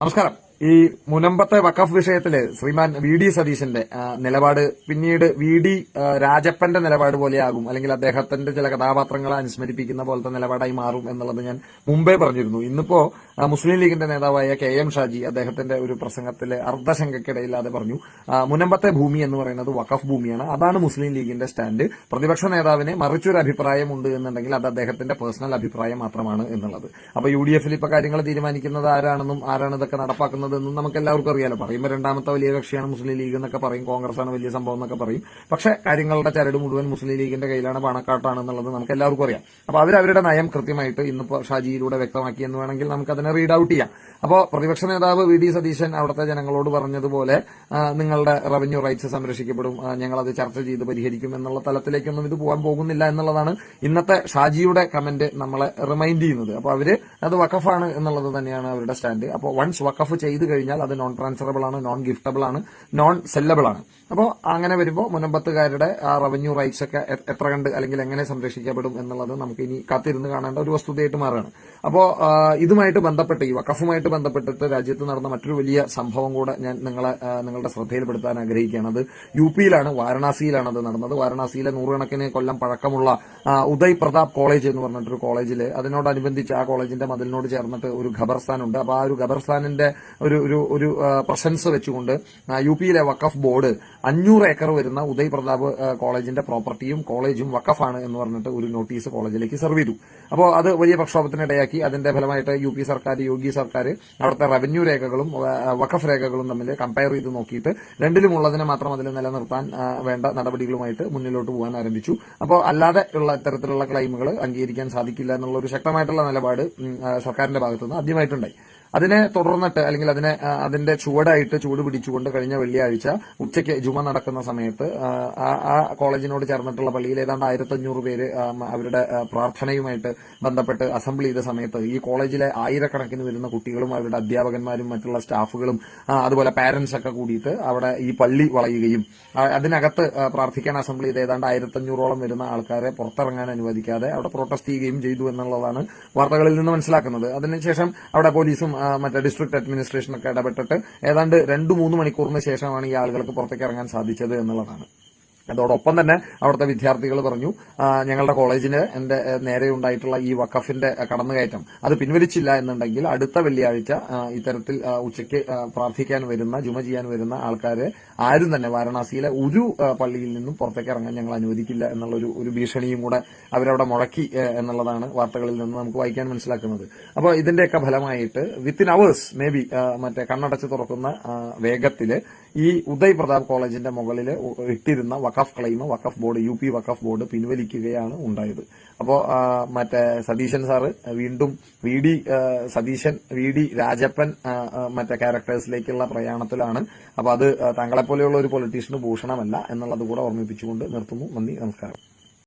നമസ്കാരം. ഈ മുനമ്പത്തെ വഖഫ് വിഷയത്തില് ശ്രീമാൻ വി ഡി സതീശന്റെ നിലപാട് പിന്നീട് വി ഡി രാജപ്പന്റെ നിലപാട് പോലെയാകും, അല്ലെങ്കിൽ അദ്ദേഹത്തിന്റെ ചില കഥാപാത്രങ്ങളെ അനുസ്മരിപ്പിക്കുന്ന പോലത്തെ നിലപാടായി മാറും എന്നുള്ളത് ഞാൻ മുമ്പേ പറഞ്ഞിരുന്നു. ഇന്നിപ്പോ മുസ്ലിം ലീഗിന്റെ നേതാവായ കെ എം ഷാജി അദ്ദേഹത്തിന്റെ ഒരു പ്രസംഗത്തില് അർദ്ധശങ്കയ്ക്കിടയില്ലാതെ പറഞ്ഞു, മുനമ്പത്തെ ഭൂമി എന്ന് പറയുന്നത് വഖഫ് ഭൂമിയാണ്, അതാണ് മുസ്ലിം ലീഗിന്റെ സ്റ്റാൻഡ്. പ്രതിപക്ഷ നേതാവിന് മറിച്ചൊരു അഭിപ്രായമുണ്ട് എന്നുണ്ടെങ്കിൽ അത് അദ്ദേഹത്തിന്റെ പേഴ്സണൽ അഭിപ്രായം മാത്രമാണ് എന്നുള്ളത്. അപ്പൊ യു ഡി എഫിൽ ഇപ്പൊ കാര്യങ്ങൾ തീരുമാനിക്കുന്നത് ആരാണെന്നും ആരാണ് ഇതൊക്കെ നടപ്പാക്കുന്നത് എന്നും നമുക്ക് എല്ലാവർക്കും അറിയാലോ. പറയുമ്പോൾ രണ്ടാമത്തെ വലിയ കക്ഷിയാണ് മുസ്ലിം ലീഗ് എന്നൊക്കെ പറയും, കോൺഗ്രസ് ആണ് വലിയ സംഭവം എന്നൊക്കെ പറയും. പക്ഷെ കാര്യങ്ങളുടെ ചരട് മുഴുവൻ മുസ്ലിം ലീഗിന്റെ കയ്യിലാണ്, പണക്കാട്ടാണെന്നുള്ളത് നമുക്ക് എല്ലാവർക്കും അറിയാം. അപ്പൊ അവരവരുടെ നയം കൃത്യമായിട്ട് ഇന്നിപ്പോ ഷാജിയിലൂടെ വ്യക്തമാക്കി എന്ന് വേണമെങ്കിൽ നമുക്ക് അതിനെ റീഡ് ഔട്ട് ചെയ്യാം. അപ്പോ പ്രതിപക്ഷ നേതാവ് വി ഡി സതീശൻ അവിടുത്തെ ജനങ്ങളോട് പറഞ്ഞതുപോലെ നിങ്ങളുടെ റവന്യൂ റൈറ്റ്സ് സംരക്ഷിക്കപ്പെടും, ഞങ്ങളത് ചർച്ച ചെയ്ത് പരിഹരിക്കും എന്നുള്ള തലത്തിലേക്കൊന്നും ഇത് പോകാൻ പോകുന്നില്ല എന്നുള്ളതാണ് ഇന്നത്തെ ഷാജിയുടെ കമന്റ് നമ്മളെ റിമൈൻഡ് ചെയ്യുന്നത്. അപ്പൊ അവര് അത് വഖഫാണ് എന്നുള്ളത് തന്നെയാണ് അവരുടെ സ്റ്റാൻഡ്. അപ്പോൾ വൺസ് വഖഫ് ചെയ്ത് കഴിഞ്ഞാൽ അത് നോൺ ട്രാൻസ്ഫറബിൾ ആണ്, നോൺ ഗിഫ്റ്റബിൾ ആണ്, നോൺ സെല്ലബിൾ ആണ്. അപ്പോൾ അങ്ങനെ വരുമ്പോൾ മുനമ്പത്തുകാരുടെ ആ റവന്യൂ റൈറ്റ്സ് ഒക്കെ എത്ര കണ്ട് അല്ലെങ്കിൽ എങ്ങനെ സംരക്ഷിക്കപ്പെടും എന്നുള്ളത് നമുക്ക് ഇനി കാത്തിരുന്ന് കാണേണ്ട ഒരു വസ്തുതയായിട്ട് മാറുകയാണ്. അപ്പോൾ ഇതുമായിട്ട് ബന്ധപ്പെട്ട് ഈ വഖഫുമായിട്ട് ബന്ധപ്പെട്ടിട്ട് രാജ്യത്ത് നടന്ന മറ്റൊരു വലിയ സംഭവം കൂടെ ഞാൻ നിങ്ങളുടെ ശ്രദ്ധയിൽപ്പെടുത്താൻ ആഗ്രഹിക്കുകയാണ്. അത് യു പിയിലാണ്, വാരണാസിയിലാണ് അത് നടന്നത്. വാരണാസിയിലെ നൂറുകണക്കിന് കൊല്ലം പഴക്കമുള്ള ഉദയ് പ്രതാപ് കോളേജ് എന്ന് പറഞ്ഞിട്ടൊരു കോളേജിൽ അതിനോടനുബന്ധിച്ച് ആ കോളേജിന്റെ മതിലിനോട് ചേർന്നിട്ട് ഒരു ഖബർസ്ഥാനുണ്ട്. അപ്പോൾ ആ ഒരു ഖബർസ്ഥാനിന്റെ ഒരു പ്രസൻസ് വെച്ചുകൊണ്ട് യു പിയിലെ വഖഫ് ബോർഡ് 500 ഏക്കർ വരുന്ന ഉദയ് പ്രതാപ് കോളേജിന്റെ പ്രോപ്പർട്ടിയും കോളേജും വഖഫാണ് എന്ന് പറഞ്ഞിട്ട് ഒരു നോട്ടീസ് കോളേജിലേക്ക് സെർവ് ചെയ്തു. അപ്പോൾ അത് വലിയ പ്രക്ഷോഭത്തിനിടയാക്കി. അതിന്റെ ഫലമായിട്ട് യു പി സർക്കാർ, യോഗി സർക്കാർ അവിടുത്തെ റവന്യൂ രേഖകളും വഖഫ് രേഖകളും തമ്മിൽ കമ്പയർ ചെയ്ത് നോക്കിയിട്ട് രണ്ടിലുമുള്ളതിനെ മാത്രം അതിൽ നിലനിർത്താൻ വേണ്ട നടപടികളുമായിട്ട് മുന്നിലോട്ട് പോകാൻ ആരംഭിച്ചു. അപ്പോൾ അല്ലാതെ ഉള്ള ഇത്തരത്തിലുള്ള ക്ലെയിമുകൾ അംഗീകരിക്കാൻ സാധിക്കില്ല എന്നുള്ള ഒരു ശക്തമായിട്ടുള്ള നിലപാട് സർക്കാരിന്റെ ഭാഗത്തുനിന്ന് ആദ്യമായിട്ടുണ്ടായി. അതിനെ തുടർന്നിട്ട് അല്ലെങ്കിൽ അതിന്റെ ചൂട് പിടിച്ചുകൊണ്ട് കഴിഞ്ഞ വെള്ളിയാഴ്ച ഉച്ചയ്ക്ക് ജുമ നടക്കുന്ന സമയത്ത് ആ കോളേജിനോട് ചേർന്നിട്ടുള്ള പള്ളിയിൽ ഏതാണ്ട് 1500 പേര് അവരുടെ പ്രാർത്ഥനയുമായിട്ട് ബന്ധപ്പെട്ട് അസംബ്ലി ചെയ്ത സമയത്ത് ഈ കോളേജിലെ ആയിരക്കണക്കിന് വരുന്ന കുട്ടികളും അവരുടെ അധ്യാപകന്മാരും മറ്റുള്ള സ്റ്റാഫുകളും അതുപോലെ പാരന്റ്സ് ഒക്കെ കൂടിയിട്ട് അവിടെ ഈ പള്ളി വളയുകയും അതിനകത്ത് പ്രാർത്ഥിക്കാൻ അസംബ്ലി ചെയ്ത് ഏതാണ്ട് 1500ഓളം വരുന്ന ആൾക്കാരെ പുറത്തിറങ്ങാൻ അനുവദിക്കാതെ അവിടെ പ്രൊട്ടസ്റ്റ് ചെയ്യുകയും ചെയ്തു എന്നുള്ളതാണ് വാർത്തകളിൽ നിന്ന് മനസ്സിലാക്കുന്നത്. അതിനുശേഷം അവിടെ പോലീസും മറ്റേ ഡിസ്ട്രിക്ട് അഡ്മിനിസ്ട്രേഷനൊക്കെ ഇടപെട്ടിട്ട് ഏതാണ്ട് 2-3 മണിക്കൂറിന് ശേഷമാണ് ഈ ആളുകൾക്ക് പുറത്തേക്ക് ഇറങ്ങാൻ സാധിച്ചത് എന്നുള്ളതാണ്. അതോടൊപ്പം തന്നെ അവിടുത്തെ വിദ്യാർത്ഥികൾ പറഞ്ഞു, ഞങ്ങളുടെ കോളേജിന് നേരെ ഉണ്ടായിട്ടുള്ള ഈ വഖഫിന്റെ കടന്നുകയറ്റം അത് പിൻവലിച്ചില്ല എന്നുണ്ടെങ്കിൽ അടുത്ത വെള്ളിയാഴ്ച ഇത്തരത്തിൽ ഉച്ചയ്ക്ക് പ്രാർത്ഥിക്കാൻ വരുന്ന, ജുമ ചെയ്യാൻ വരുന്ന ആൾക്കാരെ ആരും തന്നെ വാരണാസിയിലെ ഒരു പള്ളിയിൽ നിന്നും പുറത്തേക്ക് ഇറങ്ങാൻ ഞങ്ങൾ അനുവദിക്കില്ല എന്നുള്ള ഒരു ഭീഷണിയും കൂടെ അവരവിടെ മുഴക്കി എന്നുള്ളതാണ് വാർത്തകളിൽ നിന്ന് നമുക്ക് വായിക്കാൻ മനസ്സിലാക്കുന്നത്. അപ്പോൾ ഇതിന്റെയൊക്കെ ഫലമായിട്ട് വിത്തിൻ അവേഴ്സ് മേ ബി മറ്റേ കണ്ണടച്ച് തുറക്കുന്ന വേഗത്തില് ഈ ഉദയ് പ്രതാപ് കോളേജിന്റെ മുകളിൽ ഇട്ടിരുന്ന വഖഫ് ക്ലെയിം വഖഫ് ബോർഡ്, യു പി വഖഫ് ബോർഡ് പിൻവലിക്കുകയാണ് ഉണ്ടായത്. അപ്പോൾ മറ്റേ സതീശൻ സാറ് വീണ്ടും സതീശൻ വി ഡി രാജപ്പൻ മറ്റേ ക്യാരക്ടേഴ്സിലേക്കുള്ള പ്രയാണത്തിലാണ്. അപ്പോൾ അത് താങ്കളെപ്പോലെയുള്ള ഒരു പൊളിറ്റീഷ്യന് ഭൂഷണമല്ല എന്നുള്ളത് കൂടെ ഓർമ്മിപ്പിച്ചുകൊണ്ട് നിർത്തുന്നു. നന്ദി, നമസ്കാരം.